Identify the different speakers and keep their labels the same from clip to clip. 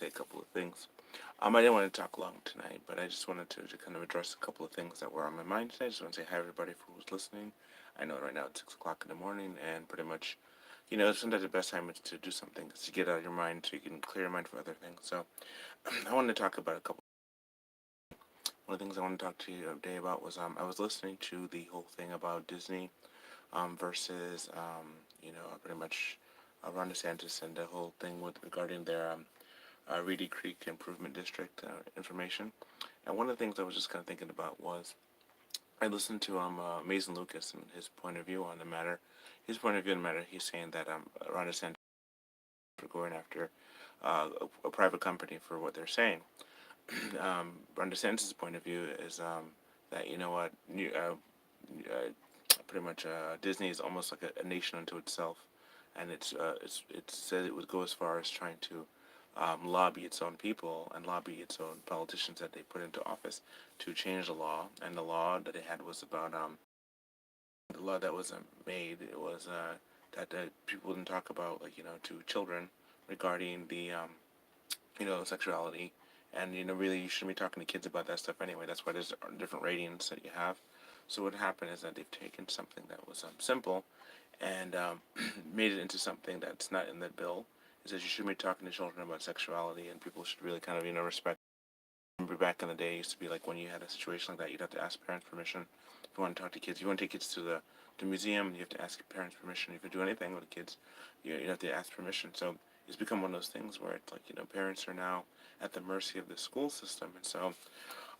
Speaker 1: say a couple of things. I didn't want to talk long tonight, but I just wanted to kind of address a couple of things that were on my mind today. I just want to say hi everybody for who's listening. I know right now it's 6 o'clock in the morning, and pretty much, sometimes the best time is to do something is to get out of your mind so you can clear your mind for other things. So I wanted to talk about a couple. One of the things I wanted to talk to you today about was I was listening to the whole thing about Disney versus pretty much Ron DeSantis and the whole thing with regarding their Reedy Creek Improvement District information. And one of the things I was just kind of thinking about was I listened to Mason Lucas and his point of view on the matter. His point of view on the matter, he's saying that Ron DeSantis for going after a private company for what they're saying. Ron DeSantis' point of view is that pretty much Disney is almost like a nation unto itself, and it said it would go as far as trying to lobby its own people and lobby its own politicians that they put into office to change the law. And the law that they had was about the law that was made. It was that people didn't talk about to children regarding the sexuality. And really, you shouldn't be talking to kids about that stuff anyway. That's why there's different ratings that you have. So what happened is that they've taken something that was simple and made it into something that's not in the bill. It says you shouldn't be talking to children about sexuality, and people should really kind of respect. Remember back in the day, it used to be like when you had a situation like that, you'd have to ask parents permission if you want to talk to kids. If you want to take kids to the museum, you have to ask your parents permission. If you do anything with the kids, you have to ask permission. So it's become one of those things where it's like parents are now at the mercy of the school system, and so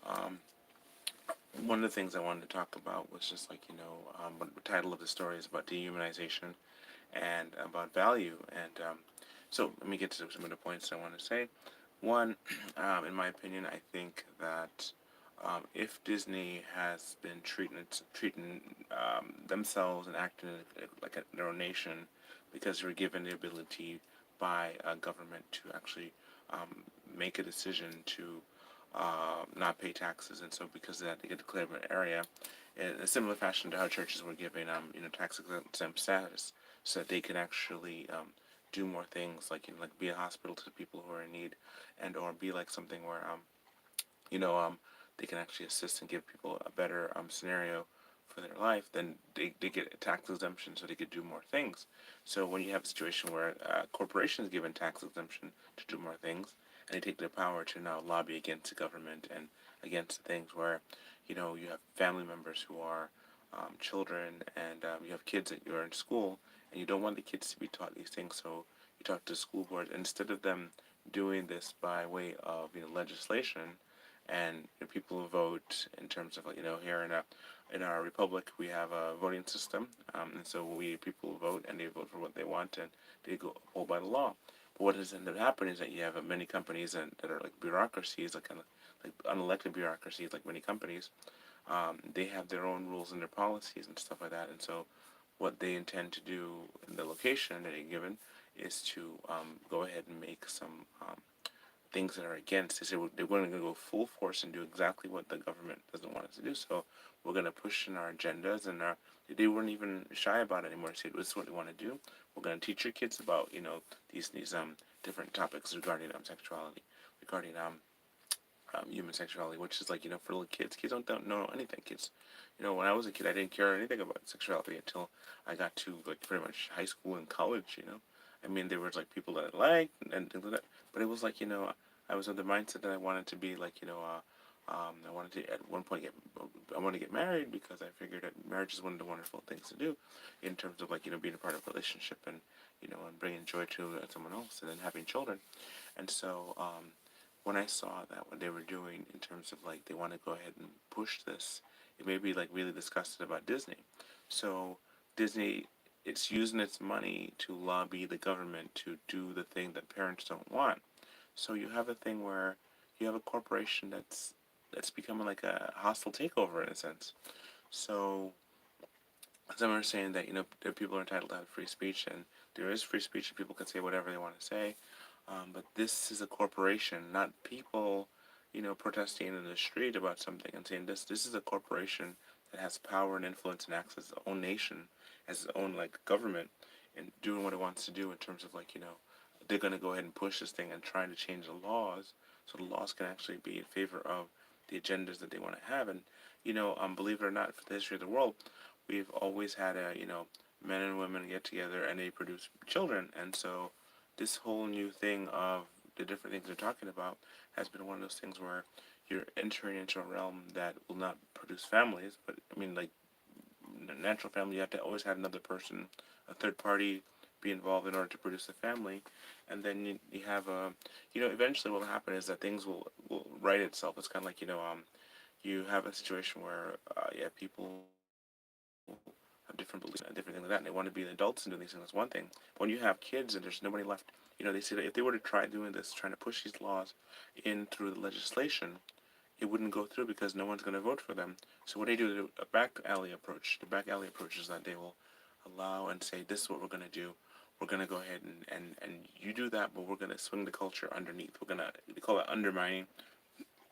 Speaker 1: um, one of the things I wanted to talk about was just like what the title of the story is about dehumanization and about value. And so let me get to some of the points I want to say. One, in my opinion, I think that if Disney has been treating themselves and acting like their own nation because they were given the ability by a government to actually um, make a decision to not pay taxes, and so because of that, they get declared an area in a similar fashion to how churches were given tax exempt status, so that they can actually do more things like like be a hospital to people who are in need, and or be like something where you know they can actually assist and give people a better scenario for their life. Then they get a tax exemption so they could do more things. So when you have a situation where a corporation is given tax exemption to do more things, and they take their power to now lobby against the government and against things where you have family members who are children, and you have kids that you're in school, and you don't want the kids to be taught these things. So you talk to the school board, and instead of them doing this by way of legislation, and people vote in terms of here in our republic we have a voting system, and so we people vote and they vote for what they want and they go hold by the law. But what has ended up happening is that you have many companies that are like bureaucracies, like kind of like unelected bureaucracies, like many companies. They have their own rules and their policies and stuff like that, and so what they intend to do in the location that they're given is to go ahead and make some things that are against. They say they're going to go full force and do exactly what the government doesn't want us to do. So we're going to push in our agendas, and they weren't even shy about it anymore. They said, "This is what we want to do. We're going to teach your kids about these different topics regarding sexuality, regarding human sexuality, which is like for little kids. Kids don't know anything. Kids, when I was a kid, I didn't care anything about sexuality until I got to like pretty much high school and college. I mean, there was like people that I liked and things like that, but it was like I was of the mindset that I wanted to be like I wanted to at one point I wanted to get married because I figured that marriage is one of the wonderful things to do, in terms of like being a part of a relationship and and bringing joy to someone else and then having children, and so when I saw that what they were doing in terms of like they want to go ahead and push this, it made me like really disgusted about Disney. So Disney, it's using its money to lobby the government to do the thing that parents don't want. So you have a thing where you have a corporation that's becoming like a hostile takeover in a sense. So some are saying that that people are entitled to have free speech, and there is free speech, and people can say whatever they want to say. But this is a corporation, not people, protesting in the street about something and saying this. This is a corporation that has power and influence and acts as its own nation, as its own like government, and doing what it wants to do in terms of like they're going to go ahead and push this thing and trying to change the laws so the laws can actually be in favor of the agendas that they want to have. And believe it or not, for the history of the world, we've always had men and women get together and they produce children. And so this whole new thing of the different things they're talking about has been one of those things where you're entering into a realm that will not produce families, but I mean, like natural family, you have to always have another person, a third party, be involved in order to produce a family, and then you have eventually what will happen is that things will right itself. It's kind of like you have a situation where people have different beliefs and different things like that, and they want to be adults and doing these things. That's one thing. But when you have kids and there's nobody left, they say that if they were to try doing this, trying to push these laws in through the legislation, it wouldn't go through because no one's going to vote for them. So what they do, a back alley approach. The back alley approach is that they will allow and say, this is what we're going to do. We're going to go ahead and you do that, but we're going to swing the culture underneath. We're going to, they call it undermining.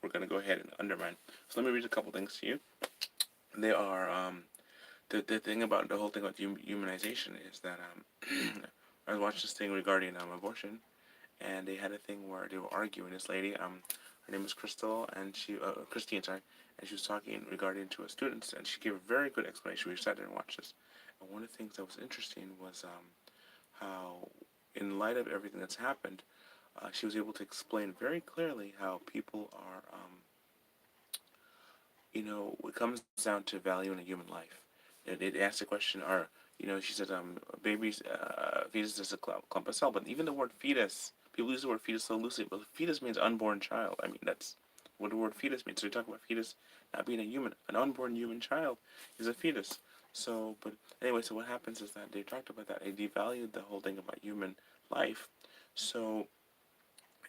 Speaker 1: We're going to go ahead and undermine. So let me read a couple things to you. They are, the thing about the whole thing about humanization is that I watched this thing regarding abortion, and they had a thing where they were arguing. This lady, her name is Crystal, and Christine, sorry, and she was talking regarding to her students, and she gave a very good explanation. We sat there and watched this, and one of the things that was interesting was how, in light of everything that's happened, she was able to explain very clearly how people are, it comes down to valuing a human life. It asked the question, she said, fetus is a clump of cell, but even the word fetus, people use the word fetus so loosely, but fetus means unborn child. I mean, that's what the word fetus means. So we talk about fetus not being a human. An unborn human child is a fetus. So, but anyway, so what happens is that they talked about that. They devalued the whole thing about human life. So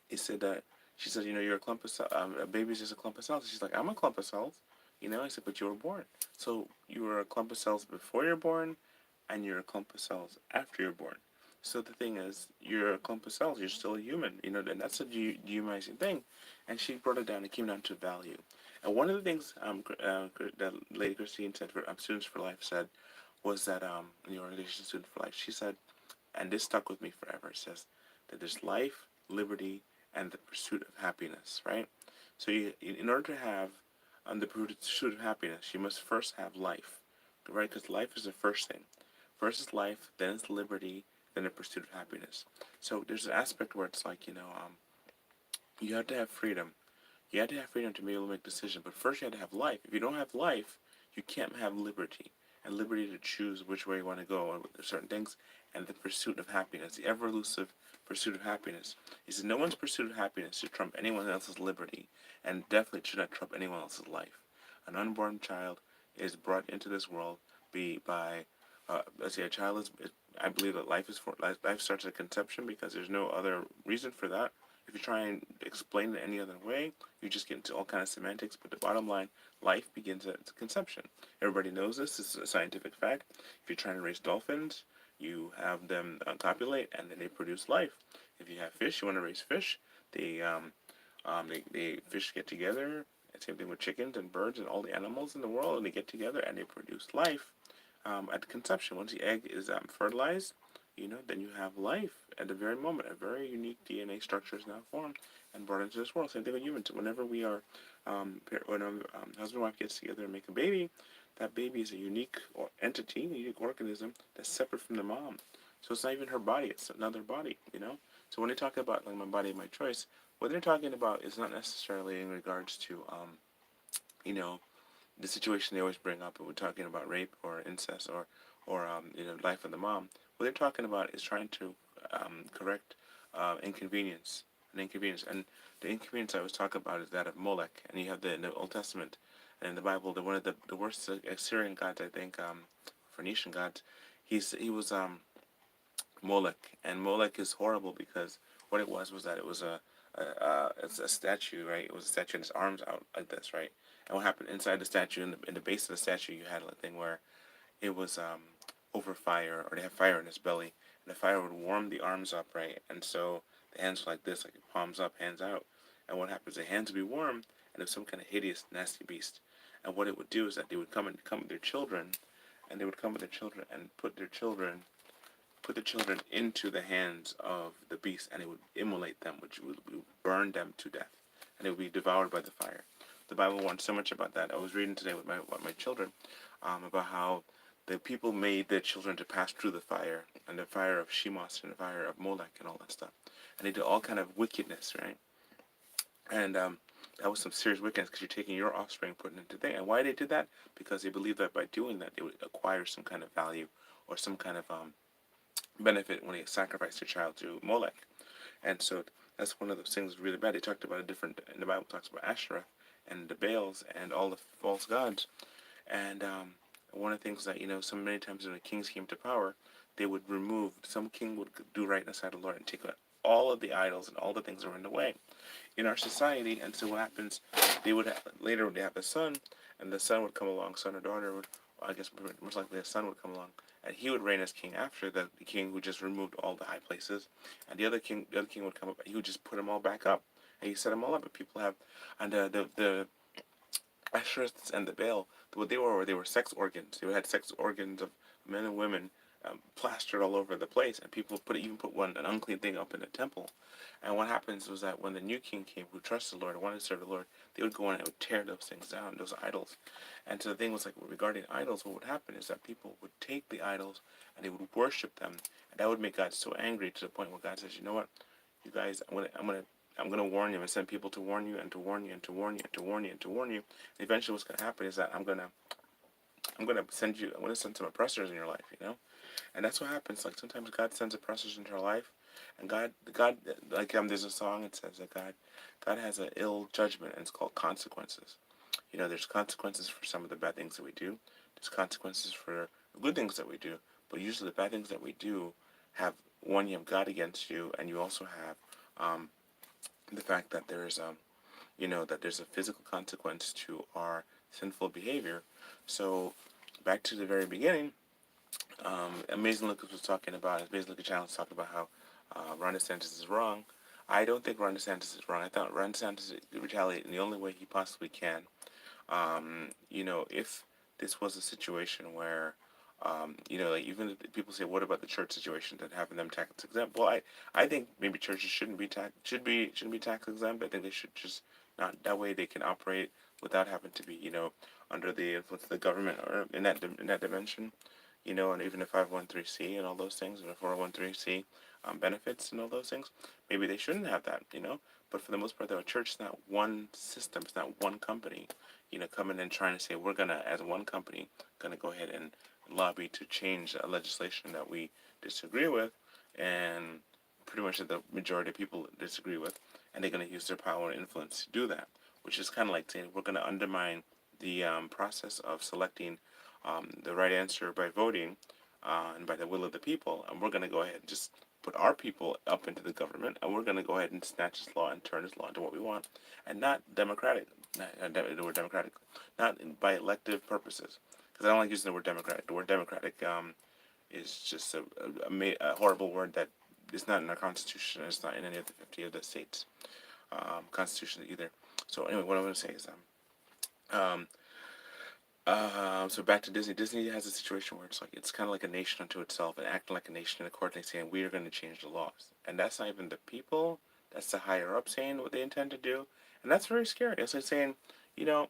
Speaker 1: he said that she said, you're a clump of cells. A baby's just a clump of cells. She's like, I'm a clump of cells. I said, but you were born. So you were a clump of cells before you're born, and you're a clump of cells after you're born. So the thing is, you're a clump of cells. You're still a human. And that's a dehumanizing thing. And she brought it down. It came down to value. And one of the things that Lady Christine said for Students for Life said was that in the organization Students for Life, she said, and this stuck with me forever. It says that there's life, liberty, and the pursuit of happiness, right? So in order to have the pursuit of happiness, you must first have life, right? Because life is the first thing. First is life, then it's liberty, then the pursuit of happiness. So there's an aspect where it's like, you have to have freedom. You have to have freedom to be able to make decisions, but first you have to have life. If you don't have life, you can't have liberty. And liberty to choose which way you want to go with certain things, and the pursuit of happiness, the ever elusive pursuit of happiness. He said no one's pursuit of happiness should trump anyone else's liberty, and definitely should not trump anyone else's life. An unborn child is brought into this world by let's say a child is. I believe that life starts at conception because there's no other reason for that. If you try and explain it any other way, you just get into all kind of semantics. But the bottom line, life begins at conception. Everybody knows this. This is a scientific fact. If you're trying to raise dolphins, you have them copulate, and then they produce life. If you have fish, you want to raise fish. They fish get together. Same thing with chickens and birds and all the animals in the world, and they get together and they produce life at conception. Once the egg is fertilized, then you have life at the very moment. A very unique DNA structure is now formed and brought into this world. Same thing with humans. Whenever we are, when a husband and wife gets together and make a baby, that baby is a unique entity, a unique organism that's separate from the mom. So it's not even her body; it's another body. So when they talk about like my body, my choice, what they're talking about is not necessarily in regards to you know, the situation they always bring up when we're talking about rape or incest or life of the mom. What they're talking about is trying to correct inconvenience, and the inconvenience I was talking about is that of Molech, and you have in the Old Testament and in the Bible, one of the worst Assyrian gods, I think, Phoenician gods. He was Molech, and Molech is horrible because what it was that it was it's a statue, right? It was a statue and his arms out like this, right? And what happened inside the statue, in the base of the statue, you had a thing where it was over fire, or they had fire in his belly, and the fire would warm the arms up, right? And so the hands were like this, like palms up, hands out. And what happens? The hands would be warm, and it was some kind of hideous, nasty beast. And what it would do is that they would come with their children, and they would come with their children and put put the children into the hands of the beast, and it would immolate them, which would burn them to death, and it would be devoured by the fire. The Bible warns so much about that. I was reading today with my children about how the people made their children to pass through the fire, and the fire of Shemos and the fire of Molech and all that stuff, and they did all kind of wickedness, right? And that was some serious wickedness because you're taking your offspring, putting it into thing. And why they did that? Because they believed that by doing that, they would acquire some kind of value or some kind of benefit when they sacrificed their child to Molech. And so that's one of those things really bad. They talked about a different, in the Bible talks about Asherah and the Baals and all the false gods. And one of the things that, so many times when the kings came to power, they would remove, some king would do right in the sight of the Lord and take out all of the idols and all the things that were in the way in our society. And so what happens, they would have, later they have a son, and the son would come along, son or daughter would, well, I guess most likely a son would come along, and he would reign as king after the king who just removed all the high places, and the other king would come up, and he would just put them all back up, and he set them all up. But people have, and the Asherists and the Baal, what they were sex organs. They had sex organs of men and women plastered all over the place, and people even put an unclean thing up in the temple. And what happens was that when the new king came, who trusted the Lord and wanted to serve the Lord, they would go in and would tear those things down, those idols. And so the thing was like regarding idols, what would happen is that people would take the idols and they would worship them, and that would make God so angry to the point where God says, you know what, you guys, I'm gonna warn you. I'm gonna send people to warn you and to warn you and to warn you and to warn you and to warn you. And eventually, what's gonna happen is that I'm gonna send some oppressors in your life, And that's what happens. Like sometimes God sends oppressors into our life, and God, like there's a song that says that God has an ill judgment, and it's called consequences. There's consequences for some of the bad things that we do. There's consequences for the good things that we do. But usually, the bad things that we do have one, you have God against you, and you also have the fact that there's a physical consequence to our sinful behavior. So back to the very beginning, Amazing Lucas was talking about, Amazing Lucas Challenge was talking about how Ron DeSantis is wrong. I don't think Ron DeSantis is wrong. I thought Ron DeSantis retaliate in the only way he possibly can. If this was a situation where, like even if people say, what about the church situation that having them tax exempt? Well, I think maybe churches shouldn't be tax exempt. I think they should just not, that way they can operate without having to be, under the influence of the government or in that dimension, and even the 501(c) and all those things, and the 401(c) benefits and all those things. Maybe they shouldn't have that. But for the most part, though, a church is not one system. It's not one company, coming and trying to say we're gonna, as one company, gonna go ahead and lobby to change a legislation that we disagree with, and pretty much the majority of people disagree with, and they're gonna use their power and influence to do that, which is kind of like saying we're gonna undermine the process of selecting the right answer by voting and by the will of the people, and we're gonna go ahead and just put our people up into the government, and we're going to go ahead and snatch this law and turn this law into what we want, and not democratic, the word democratic, not by elective purposes, because I don't like using the word democratic. The word democratic is just a horrible word that is not in our constitution. It's not in any of the 50 of the states' constitution either. So anyway, what I'm going to say is um, so back to Disney. Disney has a situation where it's kind of like a nation unto itself and acting like a nation in court. They saying we are going to change the laws, and that's not even the people. That's the higher up saying what they intend to do, and that's very scary. It's like saying, you know,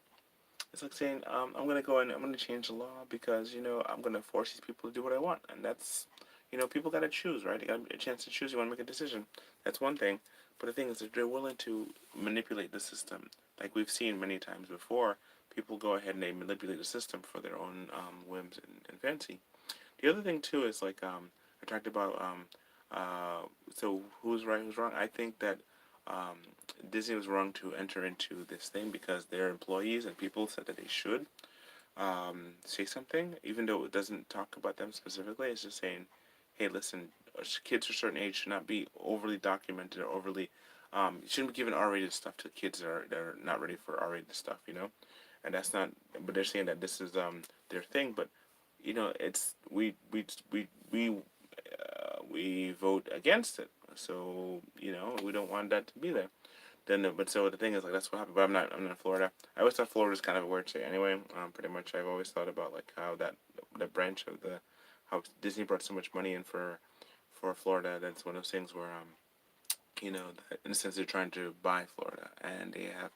Speaker 1: it's like saying I'm going to go and I'm going to change the law because I'm going to force these people to do what I want, and that's people got to choose, right? They got a chance to choose. You want to make a decision. That's one thing, but the thing is that they're willing to manipulate the system, like we've seen many times before. People go ahead and they manipulate the system for their own whims and fancy. The other thing too is like I talked about so who's right, who's wrong. I think that um, Disney was wrong to enter into this thing because their employees and people said that they should say something, even though it doesn't talk about them specifically. It's just saying, hey, listen, kids of a certain age should not be overly documented or overly. You shouldn't be giving R-rated stuff to kids that are not ready for R-rated stuff. And that's not. But they're saying that this is their thing. But it's we vote against it. So we don't want that to be there. But so the thing is, like, that's what happened. But I'm not in Florida. I always thought Florida was kind of a weird state anyway. Pretty much, I've always thought about like how that branch of how Disney brought so much money in for for Florida, that's one of those things where that in a sense they're trying to buy Florida, and they have,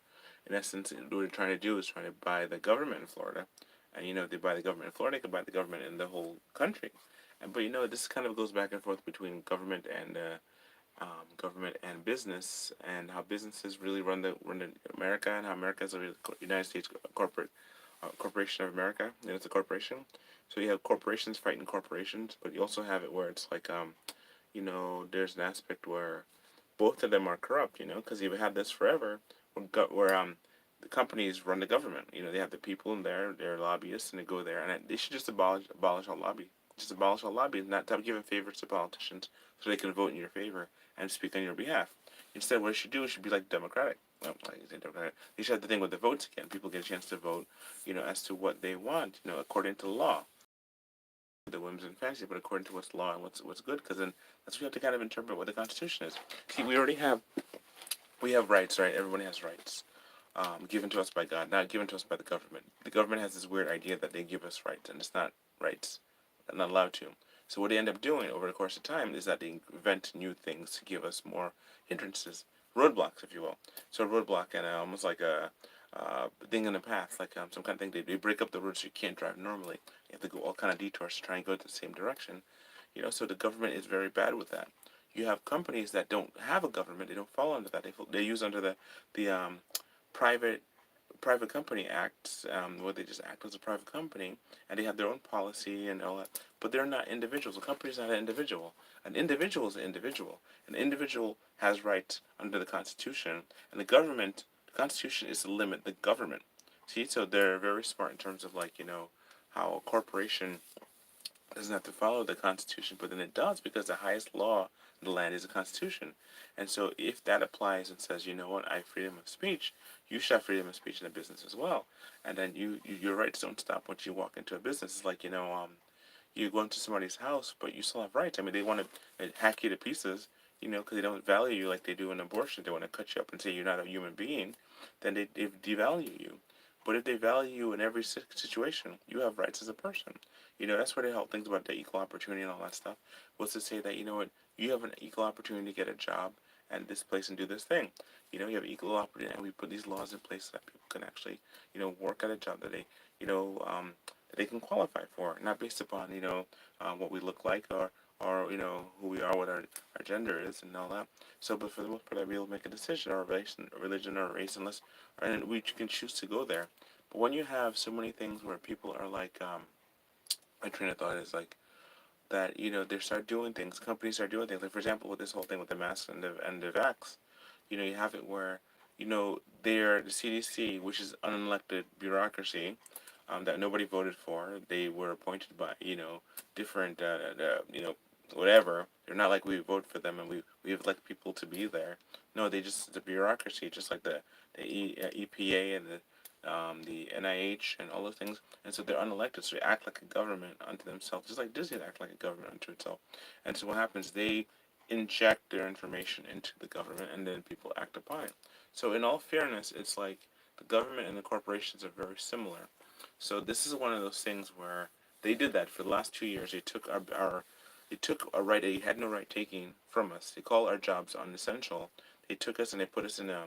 Speaker 1: in essence, what they're trying to do is trying to buy the government in Florida, and if they buy the government in Florida, they could buy the government in the whole country, and but this kind of goes back and forth between government and business, and how businesses really run America, and how America is a United States corporation of America, and it's a corporation. So you have corporations fighting corporations, but you also have it where it's like there's an aspect where both of them are corrupt, because you've had this forever, where the companies run the government. They have the people in there, they're lobbyists, and they go there, and they should just abolish all lobby, just abolish all lobbying, not stop giving favors to politicians so they can vote in your favor and speak on your behalf. Instead, what it should do, it should be like democratic. Well, like I say democratic. They should have the thing with the votes again. People get a chance to vote, as to what they want, according to law, the whims and fancy, but according to what's law and what's good. Because then that's what you have to kind of interpret what the Constitution is. See, we have rights, right? Everybody has rights, given to us by God, not given to us by the government. The government has this weird idea that they give us rights, and it's not rights. They're not allowed to. So what they end up doing over the course of time is that they invent new things to give us more hindrances, roadblocks, if you will. So a roadblock and almost like a thing in the path, like some kind of thing. They break up the road so you can't drive normally. You have to go all kind of detours to try and go the same direction. So the government is very bad with that. You have companies that don't have a government; they don't fall under that. They use under the private private company acts, where they just act as a private company, and they have their own policy and all that. But they're not individuals. A company is not an individual. An individual is an individual. An individual has rights under the Constitution, and the Constitution is to limit the government. See, so they're very smart in terms of how a corporation doesn't have to follow the Constitution, but then it does because the highest law in the land is the Constitution. And so if that applies and says, you know what, I have freedom of speech, you should have freedom of speech in a business as well. And then your rights don't stop once you walk into a business. It's like, you go into somebody's house, but you still have rights. I mean, they want to hack you to pieces, because they don't value you like they do in abortion. They want to cut you up and say you're not a human being. Then they devalue you. But if they value you in every situation, you have rights as a person. That's where they help things about the equal opportunity and all that stuff. Was to say that, what, you have an equal opportunity to get a job and this place and do this thing. You have equal opportunity, and we put these laws in place so that people can actually, work at a job that they, that they can qualify for, not based upon, what we look like or who we are, what our gender is, and all that. So, but for the most part, I'll be able to make a decision, or a religion, or a race, and we can choose to go there. But when you have so many things where people are like, my train of thought is like that, they start doing things, companies start doing things. Like for example, with this whole thing with the masks and the vax, you have it where, they're the CDC, which is unelected bureaucracy, that nobody voted for. They were appointed by, different, whatever. They're not like we vote for them and we elect people to be there. No, they just, the bureaucracy, just like the EPA and the NIH and all those things. And so they're unelected, so they act like a government unto themselves, just like Disney act like a government unto itself. And so what happens, they inject their information into the government, and then people act upon it. So in all fairness, it's like the government and the corporations are very similar. So this is one of those things where they did that for the last 2 years. They took they took a right they had no right taking from us. They call our jobs unessential. They took us and they put us in a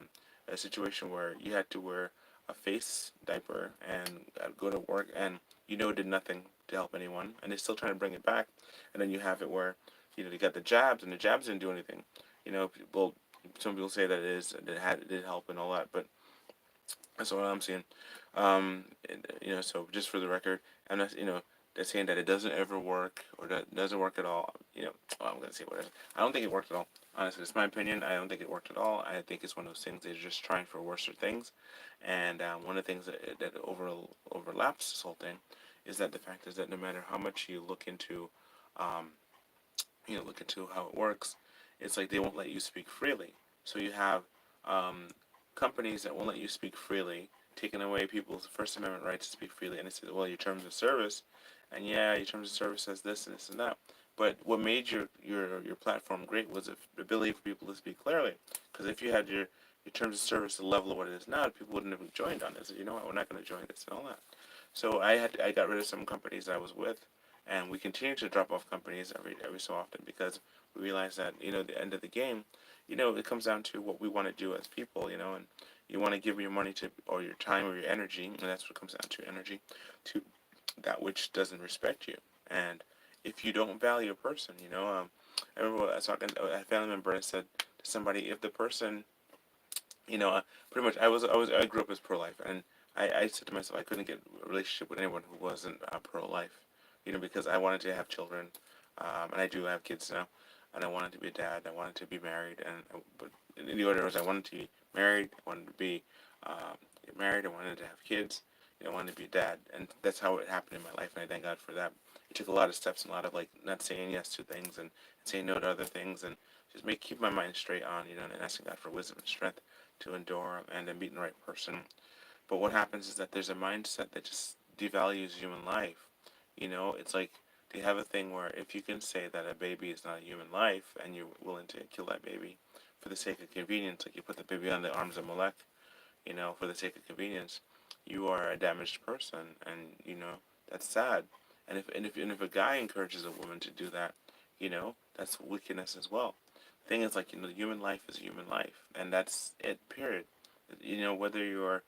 Speaker 1: situation where you had to wear a face diaper and go to work, and did nothing to help anyone, and they're still trying to bring it back. And then you have it where they got the jabs, and the jabs didn't do anything. People, some people say that it did help and all that, but that's what I'm seeing. So just for the record, I'm not, they're saying that it doesn't ever work or that doesn't work at all. Well, I'm gonna say whatever. I don't think it worked at all. Honestly, it's my opinion. I don't think it worked at all. I think it's one of those things they're just trying for worser things. And one of the things that overlaps this whole thing is that the fact is that no matter how much you um, look into how it works, it's like they won't let you speak freely. So you have um, companies that won't let you speak freely, taking away people's First Amendment right to speak freely, and it says, well, your terms of service, and yeah, your terms of service says this and this and that. But what made your platform great was the ability for people to speak clearly. Because if you had your terms of service the level of what it is now, people wouldn't have joined on this. You know what, we're not going to join this and all that. So I got rid of some companies I was with, and we continue to drop off companies every so often because we realize that, the end of the game, it comes down to what we want to do as people, and you want to give your money to, or your time or your energy, and that's what comes down to, energy, to that which doesn't respect you. And if you don't value a person, I remember I was talking to a family member, and I said to somebody, if the person, pretty much, I grew up as pro-life, and I said to myself I couldn't get a relationship with anyone who wasn't pro-life, because I wanted to have children, and I do have kids now, and I wanted to be a dad, I wanted to be married, but in the order was I wanted to be married, I wanted to be get married, I wanted to have kids, I wanted to be a dad, and that's how it happened in my life, and I thank God for that. It took a lot of steps and a lot of like not saying yes to things and saying no to other things, and just keep my mind straight on, and asking God for wisdom and strength to endure and then meet the right person. But what happens is that there's a mindset that just devalues human life. It's like they have a thing where if you can say that a baby is not a human life and you're willing to kill that baby for the sake of convenience, like you put the baby on the arms of Molech, for the sake of convenience, you are a damaged person, and that's sad. And if a guy encourages a woman to do that, that's wickedness as well. The thing is, like, human life is human life, and that's it. Period. Whether you're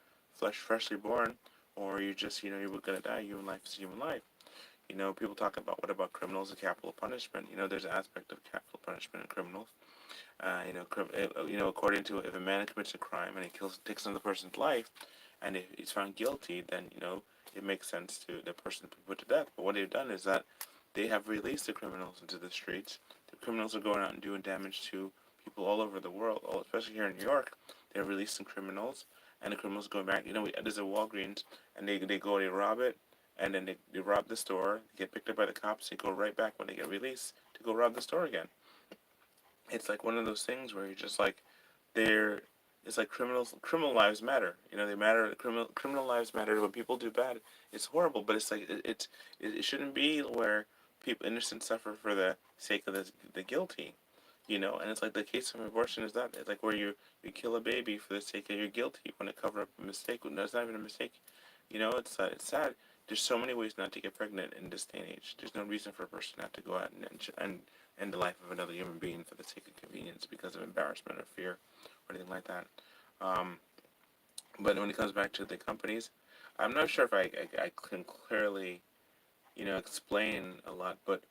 Speaker 1: freshly born or you just you're gonna die, human life is human life. People talk about what about criminals and capital punishment. There's an aspect of capital punishment in criminals. According to, if a man commits a crime and he takes another person's life, and if he's found guilty, then it makes sense to the person to be put to death. But what they've done is that they have released the criminals into the streets. The criminals are going out and doing damage to people all over the world, especially here in New York. They're releasing criminals, and the criminals going back. There's a Walgreens, and they rob it, and then they rob the store, get picked up by the cops, they go right back when they get released to go rob the store again. It's like one of those things where you're just like, they're it's like criminal lives matter. They matter. Criminal lives matter. When people do bad, it's horrible. But it's like it shouldn't be where people innocent suffer for the sake of the guilty. And it's like the case of abortion is that it's like where you kill a baby for the sake of you're guilty. You want to cover up a mistake. No, it's not even a mistake. It's sad. There's so many ways not to get pregnant in this day and age. There's no reason for a person to have to go out and end the life of another human being for the sake of convenience because of embarrassment or fear or anything like that. Um, but when it comes back to the companies, I'm not sure if I can clearly, explain a lot. But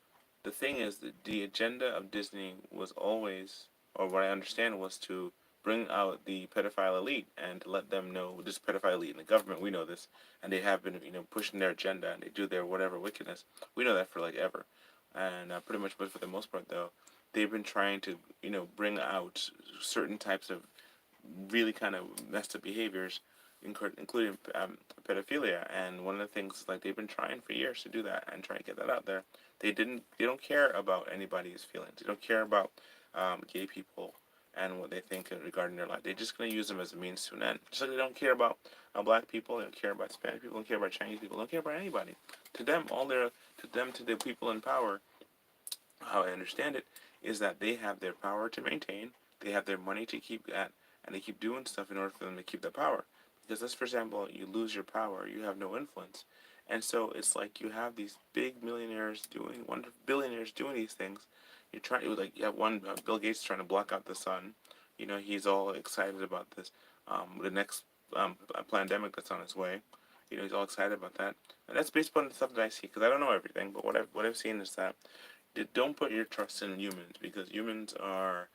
Speaker 1: the thing is that the agenda of Disney was always, or what I understand, was to bring out the pedophile elite and to let them know this pedophile elite in the government. We know this, and they have been, pushing their agenda and they do their whatever wickedness. We know that for like ever, and pretty much. But for the most part, though, they've been trying to, bring out certain types of really kind of messed up behaviors, including pedophilia. And one of the things, like, they've been trying for years to do that and try to get that out there. They don't care about anybody's feelings. They don't care about gay people and what they think regarding their life. They're just going to use them as a means to an end. Just like they don't care about black people, they don't care about Hispanic people, they don't care about Chinese people, they don't care about anybody. To them, to the people in power, how I understand it, is that they have their power to maintain, they have their money to keep at, and they keep doing stuff in order for them to keep the power. Because let's, for example, you lose your power, you have no influence. And so it's like you have these big millionaires doing, billionaires doing these things. You're trying, like, you have one, Bill Gates trying to block out the sun. He's all excited about this, the next pandemic that's on its way. He's all excited about that. And that's based upon the stuff that I see, because I don't know everything, but what I've seen is that don't put your trust in humans, because humans are,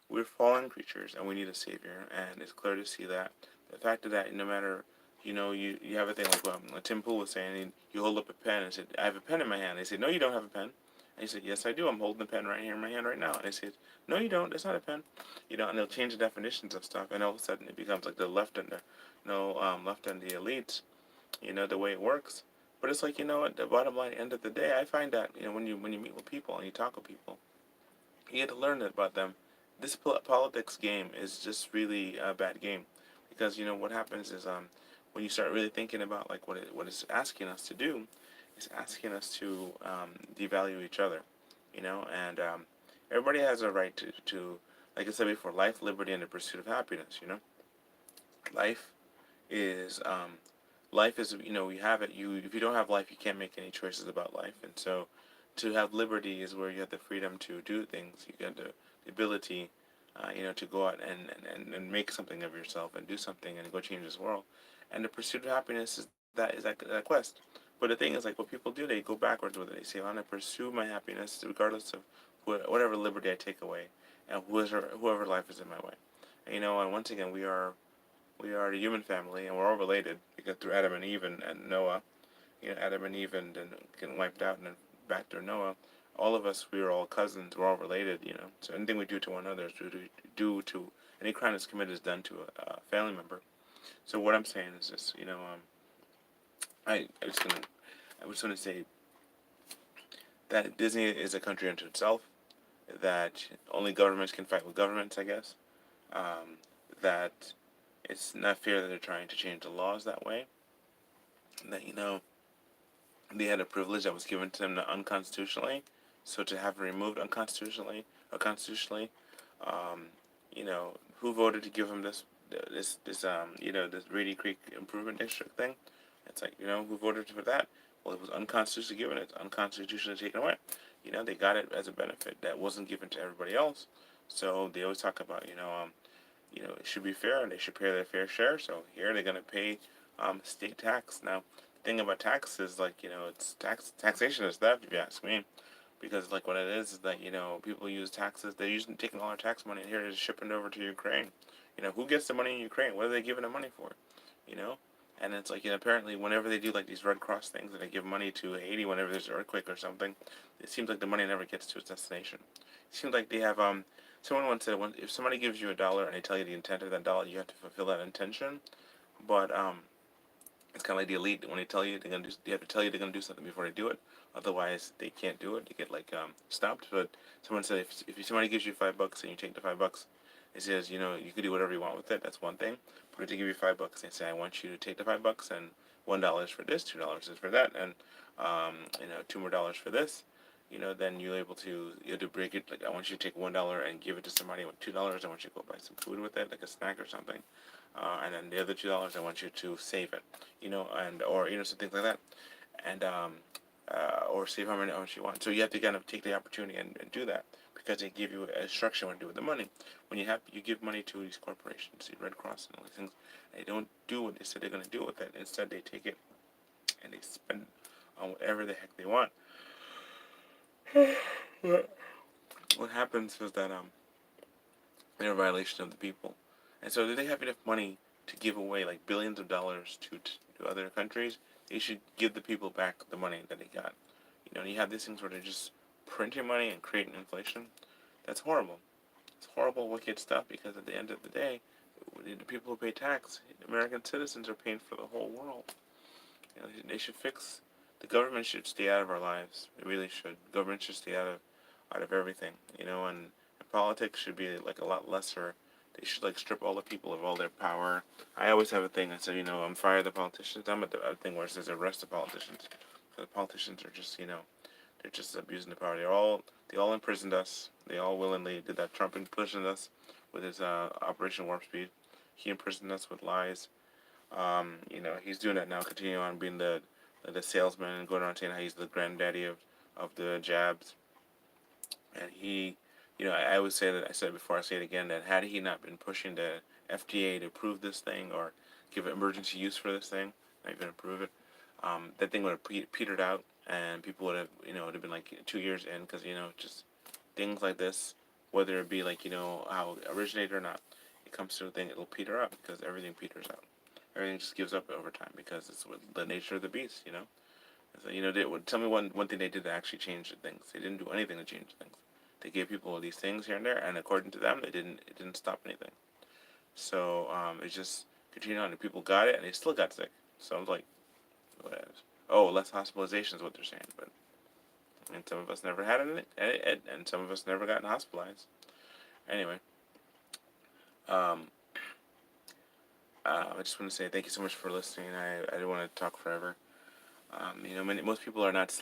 Speaker 1: we're fallen creatures and we need a savior, and it's clear to see that the fact of that, no matter, you have a thing like Tim Pool was saying, you hold up a pen and said, I have a pen in my hand. They said, no, you don't have a pen. And he said, yes, I do. I'm holding the pen right here in my hand right now. And they said, no, you don't. That's not a pen. And they'll change the definitions of stuff, and all of a sudden it becomes like the left and the, left and the elites, the way it works. But it's like, at the bottom line, end of the day, I find that, when you meet with people and you talk with people, you get to learn about them. This politics game is just really a bad game, because what happens is, when you start really thinking about like what it's asking us to do, it's asking us to devalue each other, and everybody has a right to, like I said before, life, liberty, and the pursuit of happiness. Life is life is, you have it. If you don't have life, you can't make any choices about life. And so to have liberty is where you have the freedom to do things. You get the ability, to go out and make something of yourself and do something and go change this world. And the pursuit of happiness is that quest. But the thing is, like, what people do, they go backwards with it. They say, I'm going to pursue my happiness regardless of whatever liberty I take away and whoever life is in my way. And once again, we are the human family, and we're all related because through Adam and Eve and Noah, Adam and Eve and then getting wiped out and then back to Noah, all of us, we are all cousins, we're all related. So anything we do to one another is do to any crime that's committed is done to a family member. So what I'm saying is this, I, I just gonna, I was gonna say that Disney is a country unto itself, that only governments can fight with governments, I guess, um, that it's not fair that they're trying to change the laws that way, that, they had a privilege that was given to them unconstitutionally. So to have it removed unconstitutionally or constitutionally, um, who voted to give them this Reedy Creek Improvement District thing? It's like, who voted for that? Well, it was unconstitutionally given. It's unconstitutionally taken away. They got it as a benefit that wasn't given to everybody else. So they always talk about, it should be fair and they should pay their fair share. So here they're going to pay state tax. Now, the thing about tax is, like, it's taxation is theft, if you ask me. Because, like, what it is that, people use taxes. They're using taking all our tax money and here they're shipping it over to Ukraine. Who gets the money in Ukraine? What are they giving the money for? You know? And it's like, apparently whenever they do like these Red Cross things and they give money to Haiti whenever there's an earthquake or something, it seems like the money never gets to its destination. It seems like they have someone once said, if somebody gives you $1 and they tell you the intent of that dollar, you have to fulfill that intention. But it's kind of like the elite. When they tell you they're gonna do, they have to tell you they're gonna do something before they do it. Otherwise, they can't do it. They get like stopped. But someone said, if somebody gives you $5 and you take the $5, it says, you can do whatever you want with it. That's one thing. But if they give you $5, they say, I want you to take the $5 and $1 is for this, $2 is for that, and two more dollars for this. Then you have to break it. Like, I want you to take $1 and give it to somebody with $2. I want you to go buy some food with it, like a snack or something. And then the other $2, I want you to save it. And or some things like that. And or save how much you want. So you have to kind of take the opportunity and do that because they give you a instruction what to do with the money. When you give money to these corporations, the Red Cross and all these things, they don't do what they said they're going to do with it. Instead, they take it and they spend it on whatever the heck they want. What happens is that they're a violation of the people, and so if they have enough money to give away like billions of dollars to other countries, they should give the people back the money that they got. You have these things where they're just printing money and creating inflation. That's horrible. It's horrible, wicked stuff because at the end of the day, the people who pay tax, American citizens, are paying for the whole world. They should fix. The government should stay out of our lives. It really should. Government should stay out of everything. And politics should be like a lot lesser. They should like strip all the people of all their power. I always have a thing that says, I'm fire the politicians. I'm at a thing where it says arrest the politicians. The politicians are just, they're just abusing the power. They all imprisoned us. They all willingly did that. Trump imprisoned us with his Operation Warp Speed. He imprisoned us with lies. He's doing that now, continuing on being the salesman and going around saying how he's the granddaddy of the jabs. And I always say that, I said it before, I say it again, that had he not been pushing the FDA to approve this thing or give emergency use for this thing, not even approve it, that thing would have petered out and people would have, it would have been like 2 years in because, just things like this, whether it be like, how it originated or not, it comes to a thing, it'll peter out because everything peters out. Everything just gives up over time because it's the nature of the beast. So, they would tell me one thing they did to actually change the things. They didn't do anything to change things. They gave people these things here and there, and according to them, it didn't stop anything. So it's just continued on, and people got it, and they still got sick. So I was like, what? Oh, less hospitalization is what they're saying, but and some of us never had it, and some of us never gotten hospitalized. Anyway, um, I just want to say thank you so much for listening. I didn't want to talk forever. Most people are not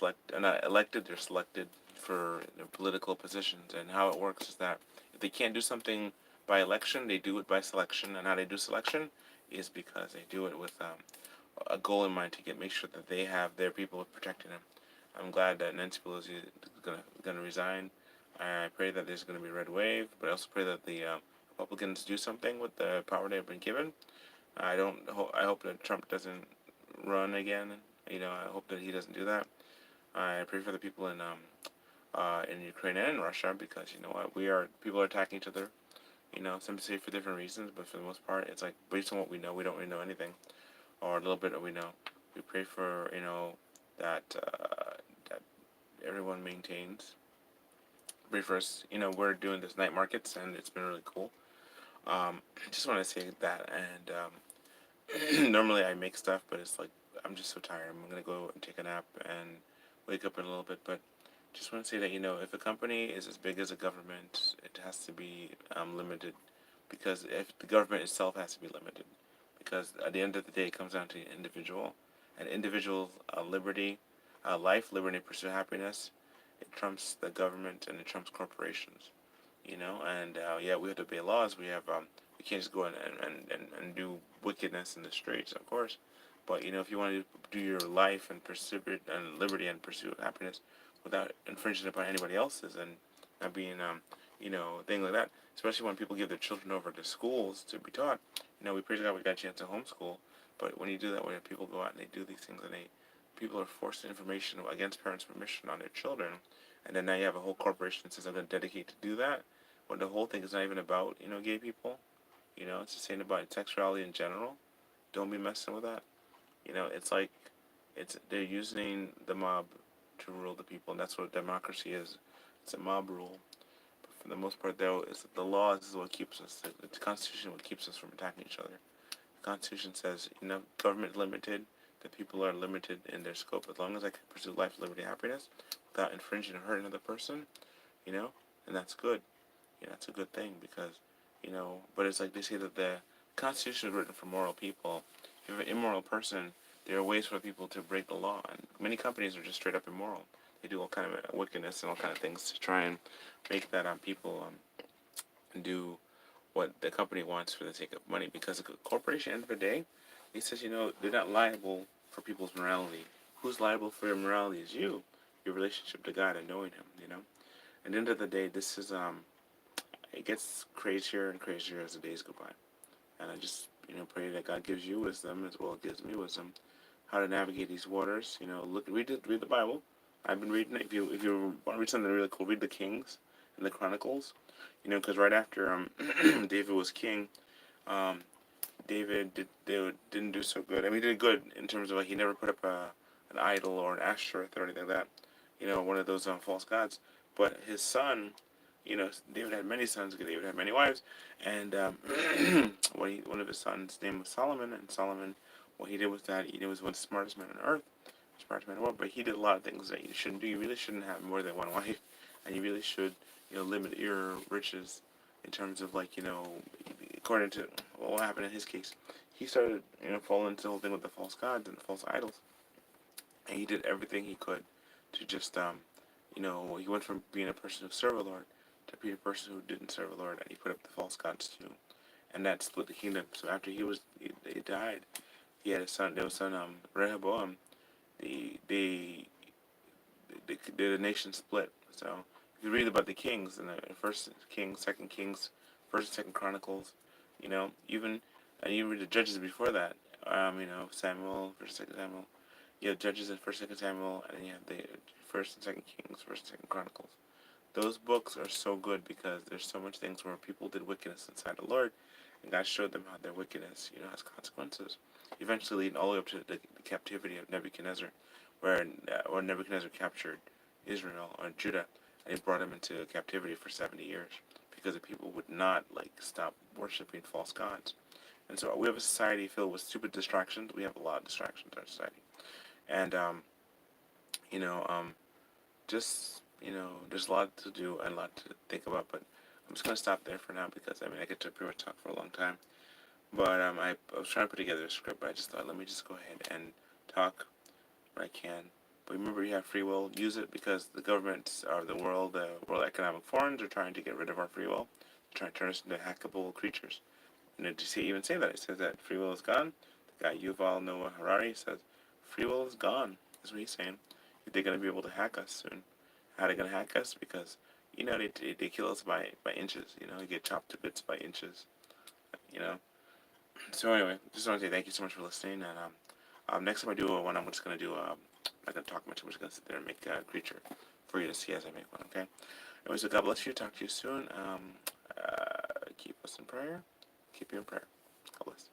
Speaker 1: elected. They're selected for their political positions, and how it works is that if they can't do something by election, they do it by selection. And how they do selection is because they do it with a goal in mind to make sure that they have their people protecting them. I'm glad that Nancy Pelosi is gonna resign. I pray that there's gonna be a red wave, but I also pray that the Republicans do something with the power they've been given. I don't. I hope that Trump doesn't run again. I hope that he doesn't do that. I pray for the people in Ukraine and in Russia, because you know what, we are people are attacking each other. Some say for different reasons, but for the most part, it's like based on what we know, we don't really know anything, or a little bit that we know. We pray for that everyone maintains. Pray for us. We're doing this night markets, and it's been really cool. Just want to say that, and normally I make stuff, but it's like I'm just so tired. I'm gonna go and take a nap and wake up in a little bit. But just want to say that if a company is as big as a government, it has to be limited, because if the government itself has to be limited, because at the end of the day, it comes down to the individual, and individual liberty, life, liberty, pursuit of happiness. It trumps the government and it trumps corporations. And yeah, we have to obey laws. We can't just go and do wickedness in the streets, of course. But if you want to do your life and pursue it and liberty and pursue happiness without infringing upon anybody else's, and not being things like that. Especially when people give their children over to schools to be taught. We praise God we got a chance to homeschool, but when you do that, when people go out and they do these things, and people are forcing information against parents' permission on their children, and then now you have a whole corporation that says I'm going to dedicate to do that, when the whole thing is not even about gay people. It's just saying about sexuality in general. Don't be messing with that. It's like they're using the mob to rule the people, and that's what democracy is. It's a mob rule. But for the most part, though, is that the law is what keeps us. The Constitution what keeps us from attacking each other. The Constitution says, government limited. The people are limited in their scope. As long as I can pursue life, liberty, and happiness without infringing or hurting another person, you know, and that's good. That's a good thing, because, but it's like they say that the Constitution is written for moral people. If you have an immoral person, there are ways for people to break the law, and many companies are just straight up immoral. They do all kind of wickedness and all kind of things to try and make that people do what the company wants for the sake of money. Because a corporation, at the end of the day, he says, they're not liable for people's morality. Who's liable for your morality is you, your relationship to God and knowing Him. At the end of the day, this is it gets crazier and crazier as the days go by. And I just, pray that God gives you wisdom as well as gives me wisdom how to navigate these waters. Read the Bible. I've been reading it. If you want to read something really cool, read the Kings and the Chronicles. Because right after David was king, um, didn't do so good. I mean, he did good in terms of like he never put up an idol or an Ashtoreth or anything like that. One of those false gods. But his son, David had many sons because David had many wives, and one of his sons' name was Solomon, and Solomon, what he did was that he was one of the smartest men on earth, smartest man in the world. But he did a lot of things that you shouldn't do. You really shouldn't have more than one wife, and you really should, limit your riches in terms of like according to what happened in his case. He started falling into the whole thing with the false gods and the false idols, and he did everything he could to just he went from being a person who served the Lord to being a person who didn't serve the Lord, and he put up the false gods too, and that split the kingdom. So after he died, he had a son. There was son Rehoboam. The nation split. So you read about the kings in the First Kings, Second Kings, First and Second Chronicles. Even and you read the Judges before that. Samuel, First and Second Samuel. You have Judges in First and Second Samuel, and then you have the First and Second Kings, First and Second Chronicles. Those books are so good because there's so much things where people did wickedness inside the Lord, and God showed them how their wickedness, has consequences. Eventually, leading all the way up to the captivity of Nebuchadnezzar, where Nebuchadnezzar captured Israel or Judah, and he brought them into captivity for 70 years because the people would not stop worshiping false gods. And so we have a society filled with stupid distractions. We have a lot of distractions in our society, and you know, just there's a lot to do and a lot to think about. But I'm just gonna stop there for now because I get to pretty much talk for a long time. But I was trying to put together a script, but I just thought let me just go ahead and talk when I can. But remember, you have free will. Use it because the governments or the World Economic Forums are trying to get rid of our free will. They're trying to turn us into hackable creatures. And even say that it says that free will is gone. The guy Yuval Noah Harari says free will is gone. That's what he's saying. they're gonna be able to hack us soon. How they gonna hack us? Because they kill us by inches. You get chopped to bits by inches. You know. So anyway, just want to say thank you so much for listening. And next time I do one, I'm just gonna do I'm not gonna talk much. I'm just gonna sit there and make a creature for you to see as I make one. Okay. Anyway, so God bless you. Talk to you soon. Keep us in prayer. Keep you in prayer. God bless.